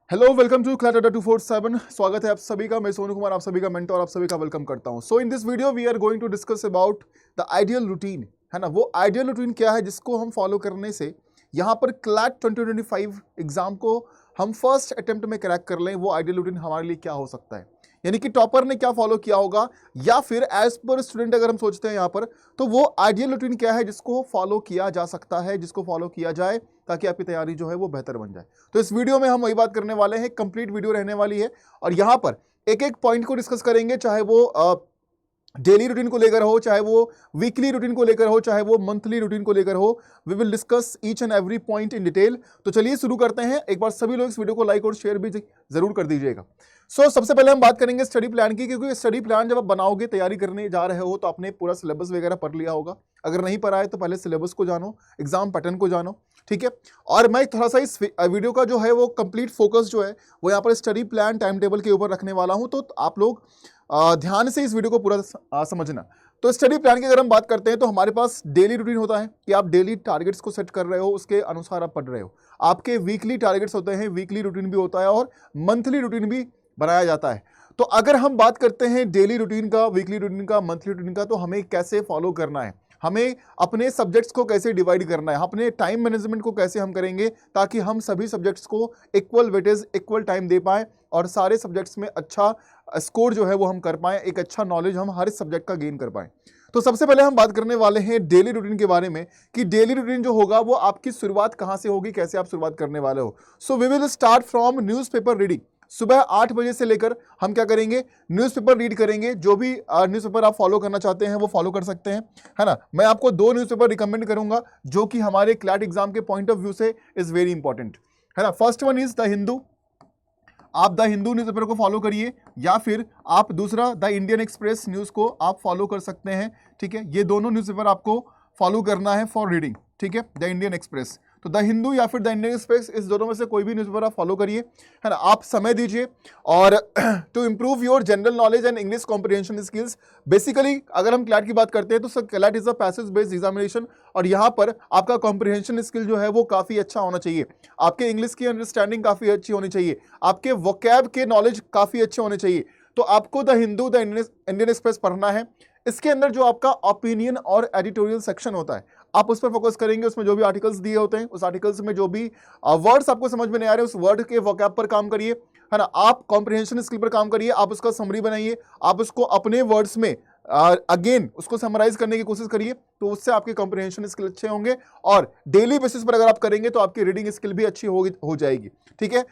Hello, welcome to class 247। स्वागत है आप सभी का। मैं सोनू कुमार आप सभी का मेंटर, आप सभी का वेलकम करता हूं। So in this video we are going to discuss about the ideal routine, है ना। वो आइडियल रूटीन क्या है जिसको हम फॉलो करने से यहाँ पर क्लैट 2025 एग्जाम को हम फर्स्ट अटेम्प्ट में क्रैक कर लें। वो आइडियल रूटीन हमारे लिए क्या हो सकता है, यानी कि टॉपर ने क्या फॉलो किया होगा, या फिर एज पर स्टूडेंट अगर हम सोचते हैं यहाँ पर, तो वो आइडियल रूटीन क्या है जिसको फॉलो किया जा सकता है, जिसको फॉलो किया जाए ताकि आपकी तैयारी जो है वो बेहतर बन जाए। तो इस वीडियो में हम वही बात करने वाले हैं, कंप्लीट वीडियो रहने वाली है और यहाँ पर एक एक पॉइंट को डिस्कस करेंगे, चाहे वो डेली रूटीन को लेकर हो, चाहे वो वीकली रूटीन को लेकर हो, चाहे वो मंथली रूटीन को लेकर हो। We will discuss each and every point in detail. तो चलिए शुरू करते हैं। एक बार सभी लोग इस वीडियो को लाइक और शेयर भी जरूर कर दीजिएगा। सबसे पहले हम बात करेंगे स्टडी प्लान की, क्योंकि स्टडी प्लान जब आप बनाओगे, तैयारी करने जा रहे हो, तो आपने पूरा सिलेबस वगैरह पढ़ लिया होगा। अगर नहीं पढ़ा है तो पहले सिलेबस को जानो, एग्जाम पैटर्न को जानो, ठीक है। और मैं थोड़ा सा इस वीडियो का जो है वो कंप्लीट फोकस जो है वो यहाँ पर स्टडी प्लान टाइम टेबल के ऊपर रखने वाला हूँ। तो आप लोग ध्यान से इस वीडियो को पूरा समझना। तो स्टडी प्लान की अगर हम बात करते हैं तो हमारे पास डेली रूटीन होता है कि आप डेली टारगेट्स को सेट कर रहे हो, उसके अनुसार आप पढ़ रहे हो। आपके वीकली टारगेट्स होते हैं, वीकली रूटीन भी होता है और मंथली रूटीन भी बनाया जाता है। तो अगर हम बात करते हैं डेली रूटीन का, वीकली रूटीन का, मंथली रूटीन का, तो हमें कैसे फॉलो करना है, हमें अपने सब्जेक्ट्स को कैसे डिवाइड करना है, अपने टाइम मैनेजमेंट को कैसे हम करेंगे ताकि हम सभी सब्जेक्ट्स को इक्वल वेटेज, इक्वल टाइम दे पाएं और सारे सब्जेक्ट्स में अच्छा स्कोर जो है वो हम कर पाएं, एक अच्छा नॉलेज हम हर सब्जेक्ट का गेन कर पाएं। तो सबसे पहले हम बात करने वाले हैं डेली रूटीन के बारे में कि डेली रूटीन जो होगा वो आपकी शुरुआत कहां से होगी, कैसे आप शुरुआत करने वाले हो। So we will start from newspaper reading. सुबह 8 बजे से लेकर हम क्या करेंगे, न्यूज़पेपर रीड करेंगे। जो भी न्यूज़पेपर आप फॉलो करना चाहते हैं वो फॉलो कर सकते हैं, है ना। मैं आपको 2 न्यूज़पेपर रिकमेंड करूंगा जो कि हमारे क्लैट एग्जाम के पॉइंट ऑफ व्यू से इज वेरी इंपॉर्टेंट, है ना। First one is the Hindu. आप द हिंदू न्यूज़पेपर को फॉलो करिए, या फिर आप दूसरा द इंडियन एक्सप्रेस न्यूज़ को आप फॉलो कर सकते हैं, ठीक है। ये दोनों न्यूज़पेपर आपको फॉलो करना है फॉर रीडिंग, ठीक है। द इंडियन एक्सप्रेस, तो द हिंदू या फिर द इंडियन एक्सप्रेस, इस दोनों में से कोई भी न्यूज़पेपर आप फॉलो करिए, है ना। आप समय दीजिए और to improve your general knowledge and English comprehension skills. Basically अगर हम क्लैट की बात करते हैं तो sir CLAT is a passage based examination, और यहाँ पर आपका कॉम्प्रिहेंशन स्किल जो है वो काफ़ी अच्छा होना चाहिए। आपके इंग्लिश की अंडरस्टैंडिंग काफ़ी अच्छी होनी चाहिए, आपके वोकैब के नॉलेज काफ़ी अच्छे होने चाहिए। तो आपको the Hindu, the Indian express पढ़ना है। इसके अंदर जो आपका ओपिनियन और एडिटोरियल सेक्शन होता है, आप उस पर फोकस करेंगे। उसमें जो भी आर्टिकल्स दिए होते हैं, उस आर्टिकल्स में जो भी वर्ड्स आपको समझ में नहीं आ रहे, उस वर्ड के वोकैब पर काम करिए, है ना। आप कॉम्प्रिहेंशन स्किल पर काम करिए, आप उसका समरी बनाइए, आप उसको अपने वर्ड्स में अगेन उसको समराइज करने की कोशिश करिए। तो उससे आपके कॉम्प्रिहेंशन स्किल अच्छे होंगे और डेली बेसिस पर अगर आप करेंगे तो आपकी रीडिंग स्किल भी अच्छी हो जाएगी, ठीक है।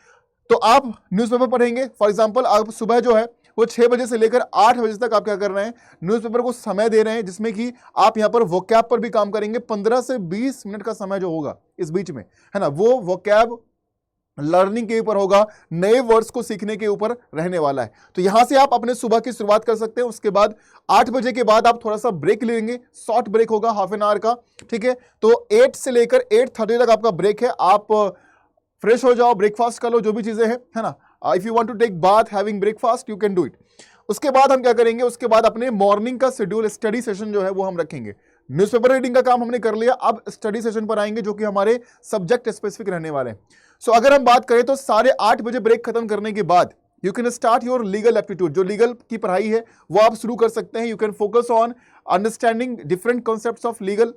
तो आप न्यूज़पेपर पढ़ेंगे। फॉर एग्जांपल आप सुबह जो है वो 6 बजे से लेकर 8 बजे तक आप क्या कर रहे हैं, न्यूज़पेपर को समय दे रहे हैं, जिसमें कि आप यहाँ पर वोकैब पर भी काम करेंगे। 15 से 20 मिनट का समय जो होगा इस बीच में, है ना, वो वोकैब लर्निंग के ऊपर होगा, नए वर्ड्स को सीखने के ऊपर रहने वाला है। तो यहां से आप अपने सुबह की शुरुआत कर सकते हैं। उसके बाद 8 बजे के बाद आप थोड़ा सा ब्रेक लेंगे, शॉर्ट ब्रेक होगा, हाफ एन आवर का, ठीक है। तो 8 से लेकर 8:30 तक आपका ब्रेक है। आप फ्रेश हो जाओ, ब्रेकफास्ट कर लो, जो भी चीजें हैं, है ना। If you want to take bath having breakfast you can do it. उसके बाद हम क्या करेंगे, उसके बाद अपने मॉर्निंग का शेड्यूल, स्टडी सेशन जो है वो हम रखेंगे। न्यूज़पेपर रीडिंग का काम हमने कर लिया, अब स्टडी सेशन पर आएंगे जो कि हमारे सब्जेक्ट स्पेसिफिक रहने वाले हैं। सो अगर हम बात करें तो 8:30 बजे ब्रेक खत्म करने के बाद you can start your legal aptitude. जो लीगल की पढ़ाई है वो आप शुरू कर सकते हैं। You can focus on understanding different concepts of legal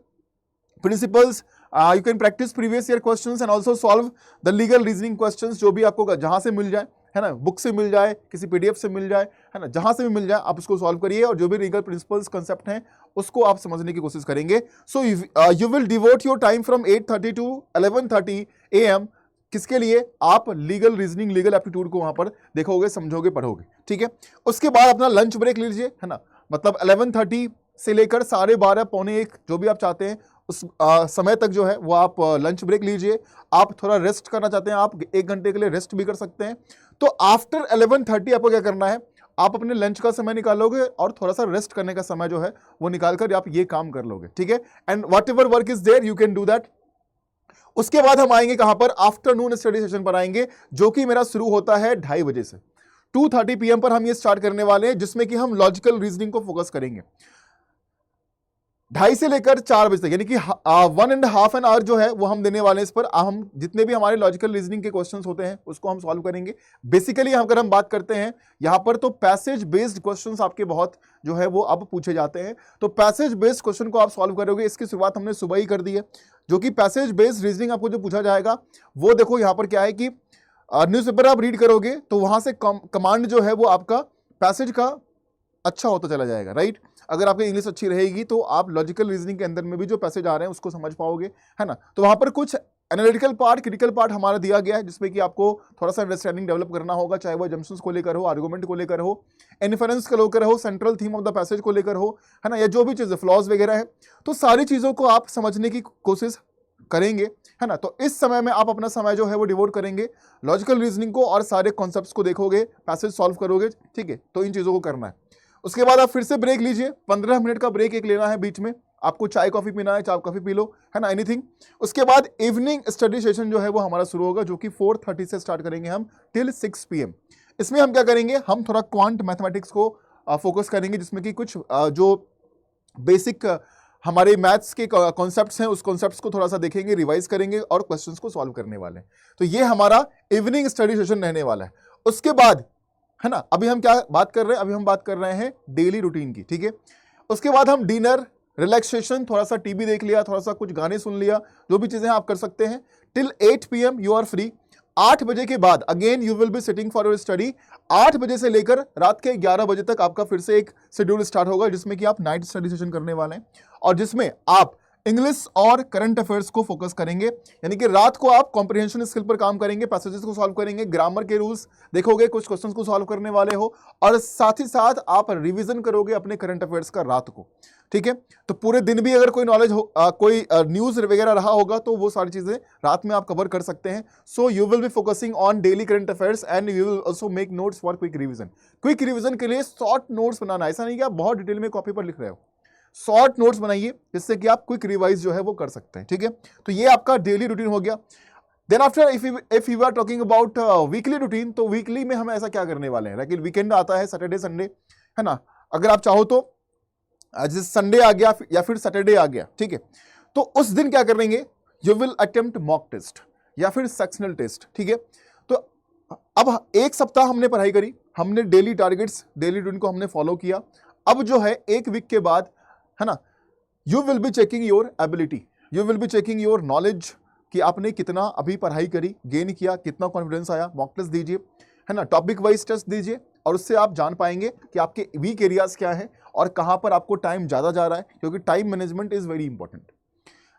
principles. You can practice previous year questions and also solve the legal reasoning questions, जो भी आपको जहां से मिल जाए, है ना, बुक से मिल जाए, किसी पीडीएफ से मिल जाए, है ना, जहां से भी मिल जाए आप उसको सॉल्व करिए और जो भी लीगल प्रिंसिपल्स कंसेप्ट हैं उसको आप समझने की कोशिश करेंगे। So you will devote your time from 8:30 to 11:30 AM। किसके लिए? आप लीगल रीजनिंग, लीगल एप्टीट्यूड को वहां पर देखोगे, समझोगे, पढ़ोगे, ठीक है। उसके बाद अपना लंच ब्रेक लीजिए, है ना, मतलब 11:30 से लेकर 12:30 पौने 1 जो भी आप चाहते हैं उस समय तक जो है वो आप लंच ब्रेक लीजिए। आप थोड़ा रेस्ट करना चाहते हैं, आप 1 घंटे के लिए रेस्ट भी कर सकते हैं। तो आफ्टर 11:30 आपको क्या करना है, आप अपने लंच का समय निकालोगे और थोड़ा सा रेस्ट करने का समय जो है वो निकालकर आप ये काम कर लोगे, ठीक है। And whatever work is there you can do that. उसके बाद हम आएंगे कहां पर, आफ्टरनून स्टडी सेशन पर आएंगे, जो कि मेरा शुरू होता है 2:30 बजे से। 2:30 PM पर हम ये स्टार्ट करने वाले हैं, जिसमें कि हम लॉजिकल रीजनिंग को फोकस करेंगे। 2:30 से लेकर 4 बजे तक, यानी कि 1.5 एन आवर जो है वो हम देने वाले हैं इस पर। हम जितने भी हमारे लॉजिकल रीजनिंग के क्वेश्चंस होते हैं उसको हम सॉल्व करेंगे। बेसिकली अगर हम बात करते हैं यहाँ पर, तो पैसेज बेस्ड क्वेश्चंस आपके बहुत जो है वो अब पूछे जाते हैं। तो पैसेज बेस्ड क्वेश्चन को आप सॉल्व करोगे, इसकी शुरुआत हमने सुबह ही कर दी है। जो कि पैसेज बेस्ड रीजनिंग आपको जो पूछा जाएगा वो देखो यहाँ पर क्या है कि न्यूज़पेपर आप रीड करोगे तो वहां से कमांड जो है वो आपका पैसेज का अच्छा होता चला जाएगा, राइट। अगर आपकी इंग्लिश अच्छी रहेगी तो आप लॉजिकल रीजनिंग के अंदर में भी जो पैसेज आ रहे हैं उसको समझ पाओगे, है ना। तो वहां पर कुछ एनालिटिकल पार्ट, क्रिटिकल पार्ट हमारा दिया गया है जिसमें कि आपको थोड़ा सा अंडरस्टैंडिंग डेवलप करना होगा, चाहे वो जम्पशंस को लेकर हो, आर्गुमेंट को लेकर हो, इन्फरेंस को लेकर हो, central theme of the passage को लेकर हो, है ना, या जो भी चीज़ें फ्लॉज वगैरह है। तो सारी चीज़ों को आप समझने की कोशिश करेंगे, है ना। तो इस समय में आप अपना समय जो है वो डिवोट करेंगे लॉजिकल रीजनिंग को और सारे कॉन्सेप्ट्स को देखोगे, पैसेज सॉल्व करोगे, ठीक है। तो इन चीज़ों को करना है। उसके बाद आप फिर से ब्रेक लीजिए, 15 मिनट का ब्रेक एक लेना है बीच में। आपको चाय कॉफी पीना है, चाय कॉफी पी लो, है ना, एनीथिंग। उसके बाद इवनिंग स्टडी सेशन जो है वो हमारा शुरू होगा, जो कि 4:30 से स्टार्ट करेंगे हम टिल 6 PM। इसमें हम क्या करेंगे, हम थोड़ा क्वांट मैथमेटिक्स को फोकस करेंगे, जिसमें कि कुछ जो बेसिक हमारे मैथ्स के कॉन्सेप्ट्स हैं उस कॉन्सेप्ट्स को थोड़ा सा देखेंगे, रिवाइज करेंगे और क्वेश्चंस को सॉल्व करने वाले हैं। तो ये हमारा इवनिंग स्टडी सेशन रहने वाला है। उसके बाद, है ना, अभी हम क्या बात कर रहे हैं, अभी हम बात कर रहे हैं डेली रूटीन की, ठीक है। उसके बाद हम डिनर, रिलैक्सेशन, थोड़ा सा टीवी देख लिया, थोड़ा सा कुछ गाने सुन लिया, जो भी चीजें आप कर सकते हैं। Till 8 PM you are free. 8 बजे के बाद again you will be sitting for your study. 8 बजे से लेकर रात के 11 बजे तक आपका फिर से एक शेड्यूल स्टार्ट होगा, जिसमें कि आप नाइट स्टडी सेशन करने वाले हैं और जिसमें आप इंग्लिश और करंट अफेयर्स को फोकस करेंगे। यानी कि रात को आप कॉम्प्रिहेंशन स्किल पर काम करेंगे, पैसेजेस को सॉल्व करेंगे, ग्रामर के रूल्स देखोगे, कुछ क्वेश्चंस को सॉल्व करने वाले हो और साथ ही साथ आप रिवीजन करोगे अपने करंट अफेयर्स का रात को, ठीक है। तो पूरे दिन भी अगर कोई नॉलेज हो, कोई न्यूज वगैरह रहा होगा तो वो सारी चीजें रात में आप कवर कर सकते हैं। So you will be focusing on daily current affairs and you will also make notes for quick revision. Quick revision के लिए शॉर्ट नोट्स बनाना, ऐसा नहीं कि आप बहुत डिटेल में कॉपी पर लिख रहे हो, शॉर्ट नोट्स बनाइए जिससे कि आप क्विक रिवाइज जो है वो कर सकते हैं, ठीक है। तो ये आपका डेली रूटीन हो गया। Then after if you are talking about weekly routine, तो वीकली में हम ऐसा क्या करने वाले हैं, लेकिन वीकेंड आता है, सैटरडे संडे, है ना। अगर आप चाहो तो जैसे संडे आ गया या फिर सैटरडे आ गया, ठीक है, तो उस दिन क्या करेंगे, you will attempt mock test या फिर सेक्शनल टेस्ट, ठीक है। तो अब एक सप्ताह हमने पढ़ाई करी, हमने डेली टारगेट्स, डेली रूटीन को हमने फॉलो किया। अब जो है एक वीक के बाद, है ना, you will be checking your ability, you will be checking your knowledge कि आपने कितना अभी पढ़ाई करी, गेन किया, कितना कॉन्फिडेंस आया। मॉक टेस्ट दीजिए, है ना, टॉपिक वाइज टेस्ट दीजिए और उससे आप जान पाएंगे कि आपके वीक एरियाज क्या है और कहां पर आपको टाइम ज्यादा जा रहा है, क्योंकि time management is very important.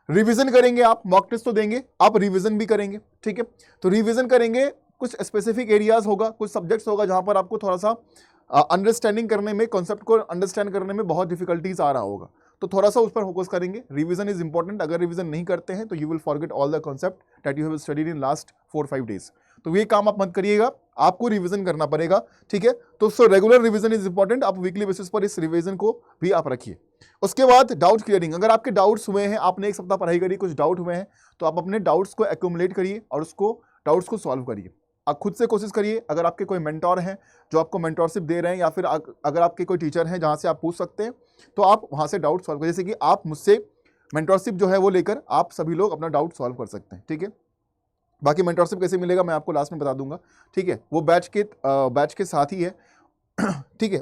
Revision करेंगे आप, मॉक टेस्ट तो देंगे, आप रिवीजन भी करेंगे, ठीक है। तो रिवीजन करेंगे, कुछ स्पेसिफिक एरियाज होगा, कुछ सब्जेक्ट्स होगा जहां पर आपको थोड़ा सा अंडरस्टैंडिंग करने में, कॉन्सेप्ट को अंडरस्टैंड करने में बहुत डिफिकल्टीज आ रहा होगा, तो थोड़ा सा उस पर फोकस करेंगे। Revision is important. अगर रिवीजन नहीं करते हैं तो you will forget all the concept that you have studied in last 4-5 days. तो ये काम आप मत करिएगा, आपको रिवीजन करना पड़ेगा, ठीक है। तो रेगुलर रिवीजन इज इंपॉर्टेंट, आप वीकली बेसिस पर इस रिवीजन को भी आप रखिए। उसके बाद डाउट क्लियरिंग, अगर आपके डाउट्स हुए हैं, आपने एक सप्ताह पढ़ाई करी, कुछ डाउट हुए हैं, तो आप अपने डाउट्स को एक्यूमुलेट करिए और उसको डाउट्स को सॉल्व करिए। आप खुद से कोशिश करिए, अगर आपके कोई मेंटोर हैं जो आपको मेंटोरशिप दे रहे हैं, या फिर अगर आपके कोई टीचर हैं जहां से आप पूछ सकते हैं, तो आप वहां से डाउट सॉल्व करिए। जैसे कि आप मुझसे मेंटोरशिप जो है वो लेकर आप सभी लोग अपना डाउट सॉल्व कर सकते हैं, ठीक है। बाकी मेंटोरशिप कैसे मिलेगा मैं आपको लास्ट में बता दूंगा, ठीक है। वो बैच के साथ ही है, ठीक है।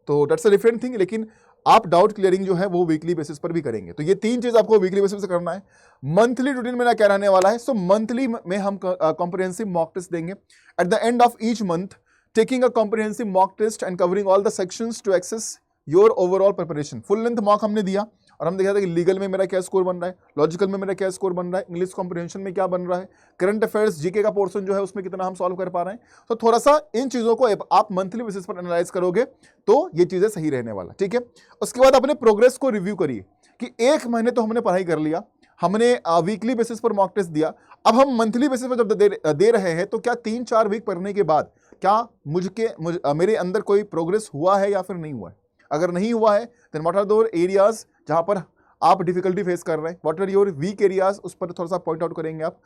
तो दैट्स अ डिफरेंट थिंग, लेकिन आप डाउट क्लियरिंग जो है वो वीकली बेसिस पर भी करेंगे। तो ये 3 चीज आपको वीकली बेसिस पर करना है। मंथली रूटीन में क्या रहने वाला है, सो मंथली में हम कॉम्प्रिहेंसिव मॉक टेस्ट देंगे। At the end of each month taking a comprehensive mock test and covering all the sections to access your overall preparation. Full length mock हमने दिया और हम देखा था कि लीगल में मेरा क्या स्कोर बन रहा है, लॉजिकल में मेरा क्या स्कोर बन रहा है, इंग्लिश कॉम्प्रिहेंशन में क्या बन रहा है, करंट अफेयर्स जीके का पोर्शन जो है उसमें कितना हम सॉल्व कर पा रहे हैं। तो थोड़ा सा इन चीजों को आप मंथली बेसिस पर एनालाइज करोगे तो ये चीजें सही रहने वाला, ठीक है। उसके बाद अपने प्रोग्रेस को रिव्यू करिए कि 1 महीने तो हमने पढ़ाई कर लिया, हमने वीकली बेसिस पर मॉक टेस्ट दिया, अब हम मंथली बेसिस पर जब दे रहे हैं तो क्या 3-4 वीक पढ़ने के बाद क्या मेरे अंदर कोई प्रोग्रेस हुआ है या फिर नहीं हुआ है। अगर नहीं हुआ है then what are the areas जहां पर आप डिफिकल्टी फेस कर रहे हैं, what are your weak areas, उस पर थोड़ा सा पॉइंट आउट करेंगे आप,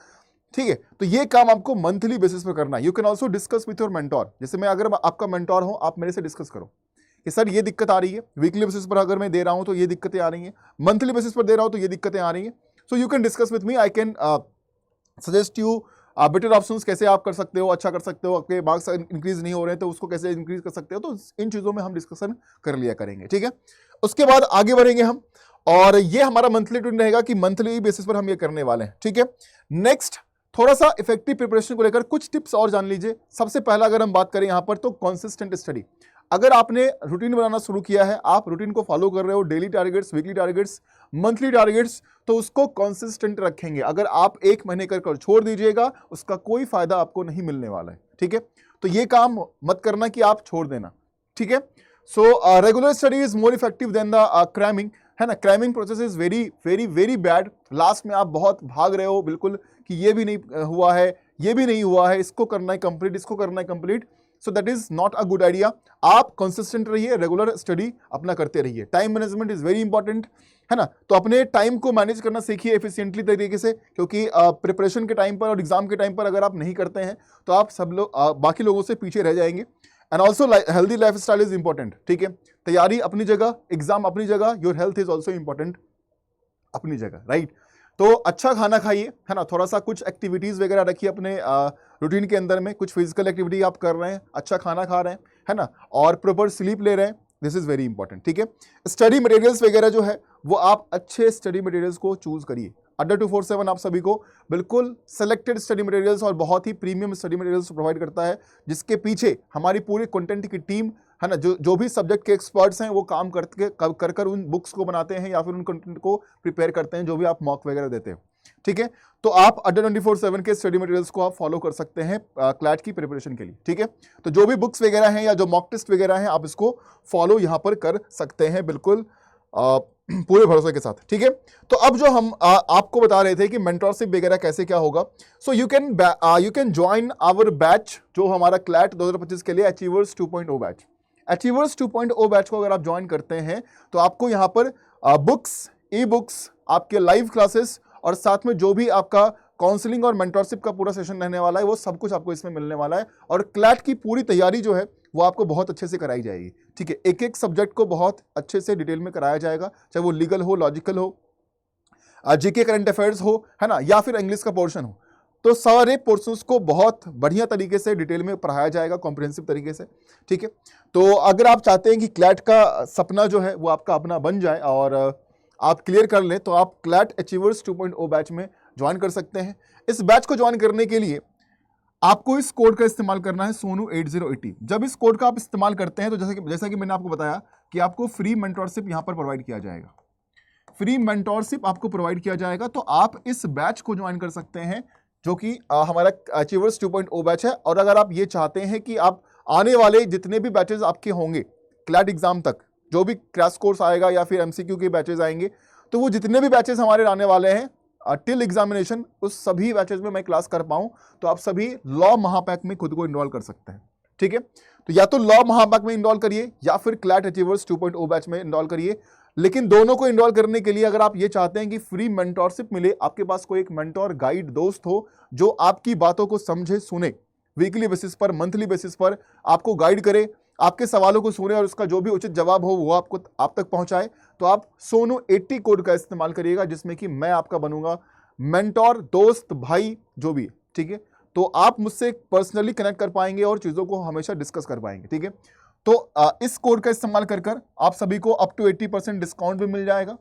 ठीक है। तो ये काम आपको मंथली बेसिस पर करना है। You can also discuss with your mentor, जैसे मैं अगर आपका मेंटोर हूं, आप मेरे से डिस्कस करो कि सर ये दिक्कत आ रही है, वीकली बेसिस पर अगर मैं दे रहा हूं तो ये दिक्कतें आ रही हैं, मंथली बेसिस पर दे रहा हूं तो ये दिक्कतें आ रही हैं, सो you can discuss with me, I can suggest you better options कैसे आप कर सकते हो, अच्छा कर सकते हो, आपके मार्क्स इंक्रीज नहीं हो रहे हैं तो उसको कैसे इंक्रीज कर सकते हो, तो इन चीज़ों में हम डिस्कशन कर लिया करेंगे, ठीक है। उसके बाद आगे बढ़ेंगे हम, और ये हमारा मंथली रूटीन रहेगा कि मंथली बेसिस पर हम ये करने वाले हैं, ठीक है। नेक्स्ट थोड़ा सा इफेक्टिव प्रिपरेशन को लेकर कुछ टिप्स और जान लीजिए। सबसे पहला अगर हम बात करें यहाँ पर तो कंसिस्टेंट स्टडी। अगर आपने रूटीन बनाना शुरू किया है, आप रूटीन को फॉलो कर रहे हो, daily targets, weekly targets, monthly targets, तो उसको कंसिस्टेंट रखेंगे। अगर आप एक महीने कर छोड़ दीजिएगा, उसका कोई फायदा आपको नहीं मिलने वाला है, ठीक है। तो ये काम मत करना कि आप छोड़ देना, ठीक है। So regular study is more effective than the cramming, है ना। Cramming process is very very very bad. Last में आप बहुत भाग रहे हो बिल्कुल कि ये भी नहीं हुआ है, ये भी नहीं हुआ है, इसको करना है कंप्लीट, इसको करना है complete, so that is not a good idea. आप कंसिस्टेंट रहिए, रेगुलर स्टडी अपना करते रहिए। Time management is very important, है ना। तो अपने टाइम को मैनेज करना सीखिए एफिशिएंटली तरीके से, क्योंकि प्रिपरेशन के टाइम पर और एग्जाम के टाइम पर अगर आप नहीं करते हैं तो आप सब लोग बाकी लोगों से पीछे रह जाएंगे। And also healthy life style is important, ठीक है। तैयारी अपनी जगह, एग्जाम अपनी जगह, your health is also important अपनी जगह, राइट। तो अच्छा खाना खाइए, है ना। थोड़ा सा कुछ एक्टिविटीज वगैरह रखिए अपने रूटीन के अंदर में, कुछ फिजिकल एक्टिविटी आप कर रहे हैं, अच्छा खाना खा रहे हैं, है ना, और प्रॉपर स्लीप ले रहे हैं, दिस इज वेरी इंपॉर्टेंट, ठीक है। स्टडी मटेरियल्स वगैरह जो है वो आप अच्छे स्टडी मटेरियल्स को चूज करिए। अड्डा 247 आप सभी को बिल्कुल सेलेक्टेड स्टडी मटेरियल्स और बहुत ही प्रीमियम स्टडी मटेरियल्स प्रोवाइड करता है, जिसके पीछे हमारी पूरी कंटेंट की टीम, है ना, जो भी सब्जेक्ट के एक्सपर्ट्स हैं वो काम कर उन बुक्स को बनाते हैं या फिर उन कंटेंट को प्रिपेयर करते हैं जो भी आप मॉक वगैरह देते हो, ठीक है। तो आप अड्डा 24/7 के स्टडी मटेरियल्स को आप फॉलो कर सकते हैं क्लैट की प्रिपरेशन के लिए, ठीक है। तो जो भी बुक्स वगैरह हैं या जो मॉक टेस्ट वगैरह हैं आप इसको फॉलो यहाँ पर कर सकते हैं बिल्कुल पूरे भरोसे के साथ, ठीक है। तो अब जो हम आपको बता रहे थे कि मेंटरशिप वगैरह कैसे क्या होगा, so you can join our batch, जो हमारा क्लैट 2025 के लिए अचीवर्स 2.0 बैच। अचीवर्स 2.0 बैच को अगर आप ज्वाइन करते हैं तो आपको यहाँ पर बुक्स, ई बुक्स, आपके लाइव क्लासेस और साथ में जो भी आपका काउंसलिंग और मेंटरशिप का पूरा सेशन रहने वाला है वो सब कुछ आपको इसमें मिलने वाला है। और क्लैट की पूरी तैयारी जो है वो आपको बहुत अच्छे से कराई जाएगी, ठीक है। एक एक सब्जेक्ट को बहुत अच्छे से डिटेल में कराया जाएगा, चाहे वो लीगल हो, लॉजिकल हो, जीके करंट अफेयर्स हो, है ना, या फिर इंग्लिश का पोर्शन हो। तो सारे पोर्शंस को बहुत बढ़िया तरीके से डिटेल में पढ़ाया जाएगा, कॉम्प्रिहेंसिव तरीके से, ठीक है। तो अगर आप चाहते हैं कि क्लैट का सपना जो है वो आपका अपना बन जाए और आप क्लियर कर लें, तो आप क्लैट अचीवर्स 2.0 बैच में ज्वाइन कर सकते हैं। इस बैच को ज्वाइन करने के लिए आपको इस कोड का इस्तेमाल करना है, सोनू 8080। जब इस कोड का आप इस्तेमाल करते हैं तो जैसा कि मैंने आपको बताया कि आपको फ्री मेंटरशिप यहाँ पर प्रोवाइड किया जाएगा, फ्री मेंटरशिप आपको प्रोवाइड किया जाएगा। तो आप इस बैच को ज्वाइन कर सकते हैं जो कि हमारा अचीवर्स 2.0 बैच है। और अगर आप ये चाहते हैं कि आप आने वाले जितने भी बैचेस आपके होंगे क्लैट एग्जाम तक, जो भी क्रैश कोर्स आएगा या फिर एमसीक्यू के बैचेस आएंगे, तो वो जितने भी बैचेस हमारे आने वाले हैं टिल एग्जामिनेशन, उस सभी बैचेस में मैं क्लास कर पाऊं, तो आप सभी लॉ महापैक में खुद को इनरोल कर सकते हैं, ठीक है। तो या तो लॉ महापैक में इनरोल करिए या फिर क्लैट अचीवर्स 2.0 बैच में इनरोल करिए। लेकिन दोनों को इनरोल करने के लिए अगर आप ये चाहते हैं कि फ्री मेंटरशिप मिले, आपके पास कोई एक मेंटोर गाइड दोस्त हो जो आपकी बातों को समझे, सुने, वीकली बेसिस पर, मंथली बेसिस पर आपको गाइड करे, आपके सवालों को सुने और उसका जो भी उचित जवाब हो वो आप तक पहुंचाए, तो आप सोनू 80 कोड का इस्तेमाल करिएगा, जिसमें कि मैं आपका बनूंगा मेंटोर, दोस्त, भाई, जो भी, ठीक है। तो आप मुझसे पर्सनली कनेक्ट कर पाएंगे और चीज़ों को हमेशा डिस्कस कर पाएंगे, ठीक है। तो इस कोड का इस्तेमाल कर आप सभी को अप टू 80% डिस्काउंट भी मिल जाएगा,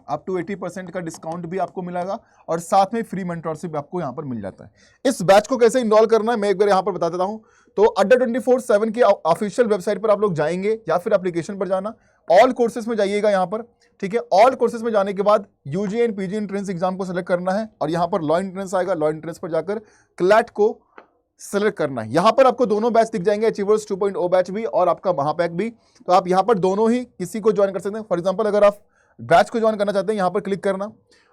अप टू 80% का डिस्काउंट भी आपको मिलेगा और साथ में फ्री मेंटरशिप आपको यहाँ पर मिल जाता है। इस बैच को कैसे इनरोल करना है मैं एक बार यहाँ पर बता देता हूँ। तो अड्डा 24/7 की ऑफिशियल वेबसाइट पर आप लोग जाएंगे या फिर एप्लीकेशन पर जाना, ऑल कोर्सेज में जाइएगा यहाँ पर, ठीक है। ऑल कोर्सेज में जाने के बाद UG and PG entrance exam को सिलेक्ट करना है और यहाँ पर लॉ एंट्रेंस आएगा, लॉ एंट्रेंस पर जाकर क्लैट को सेलेक्ट करना है। यहाँ पर आपको दोनों बैच दिख जाएंगे, अचीवर्स 2.0 बैच भी और आपका महापैक भी। तो आप यहाँ पर दोनों ही किसी को ज्वाइन कर सकते हैं। फॉर एग्जांपल अगर आप बैच को ज्वाइन करना चाहते हैं, यहाँ पर क्लिक करना,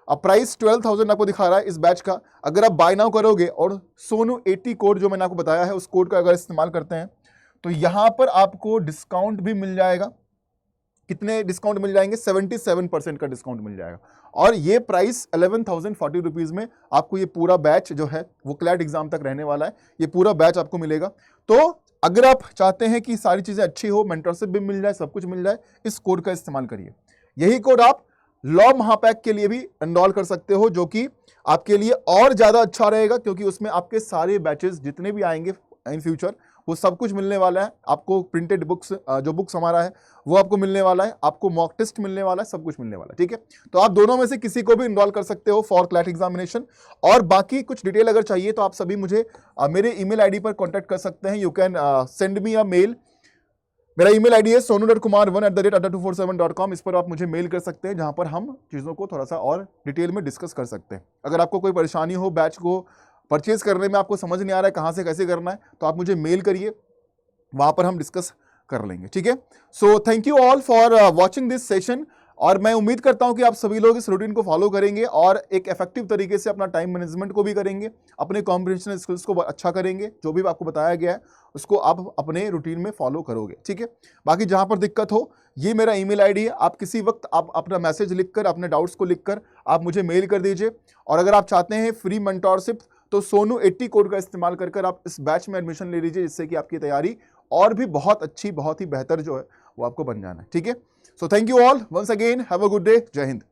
अब प्राइस 12,000 आपको दिखा रहा है इस बैच का। अगर आप बाय नाउ करोगे और सोनू 80 कोड जो मैंने आपको बताया है उस कोड का अगर इस्तेमाल करते हैं तो यहाँ पर आपको डिस्काउंट भी मिल जाएगा। कितने डिस्काउंट मिल जाएंगे? 77% का डिस्काउंट मिल जाएगा। और ये प्राइस 11,040 रुपीज़ में आपको ये पूरा बैच जो है वो क्लैट एग्जाम तक रहने वाला है, ये पूरा बैच आपको मिलेगा। तो अगर आप चाहते हैं कि सारी चीजें अच्छी हो, मेंटरशिप भी मिल जाए, सब कुछ मिल जाए, इस कोड का इस्तेमाल करिए। यही कोड आप लॉ महापैक के लिए भी एनरोल कर सकते हो, जो कि आपके लिए और ज्यादा अच्छा रहेगा, क्योंकि उसमें आपके सारे बैचेस जितने भी आएंगे इन फ्यूचर वो सब कुछ मिलने वाला है आपको। प्रिंटेड बुक्स, जो बुक्स हमारा है वो आपको मिलने वाला है, आपको मॉक टेस्ट मिलने वाला है, सब कुछ मिलने वाला है, ठीक है। तो आप दोनों में से किसी को भी इनरोल कर सकते हो फॉर क्लैट एग्जामिनेशन। और बाकी कुछ डिटेल अगर चाहिए तो आप सभी मुझे मेरे ईमेल आईडी पर कांटेक्ट कर सकते हैं। You can send me a mail. मेरा ईमेल आईडी है sonu.kumar1@adda247.com। इस पर आप मुझे मेल कर सकते हैं, जहां पर हम चीज़ों को थोड़ा सा और डिटेल में डिस्कस कर सकते हैं। अगर आपको कोई परेशानी हो, बैच को परचेज करने में आपको समझ नहीं आ रहा है कहाँ से कैसे करना है, तो आप मुझे मेल करिए, वहां पर हम डिस्कस कर लेंगे, ठीक है। So thank you all for watching this session. और मैं उम्मीद करता हूं कि आप सभी लोग इस रूटीन को फॉलो करेंगे और एक इफेक्टिव तरीके से अपना टाइम मैनेजमेंट को भी करेंगे, अपने कॉम्प्रिहेंशन स्किल्स को अच्छा करेंगे। जो भी आपको बताया गया है उसको आप अपने रूटीन में फॉलो करोगे, ठीक है। बाकी जहां पर दिक्कत हो, ये मेरा ईमेल आईडी है, आप किसी वक्त आप अपना मैसेज लिखकर, अपने डाउट्स को लिखकर आप मुझे मेल कर दीजिए। और अगर आप चाहते हैं फ्री मेंटोरशिप, तो सोनू 80 कोड का इस्तेमाल कर आप इस बैच में एडमिशन ले लीजिए, जिससे कि आपकी तैयारी और भी बहुत अच्छी, बहुत ही बेहतर जो है वो आपको बन जाना है, ठीक है। So thank you all once again, have a good day, जय हिंद।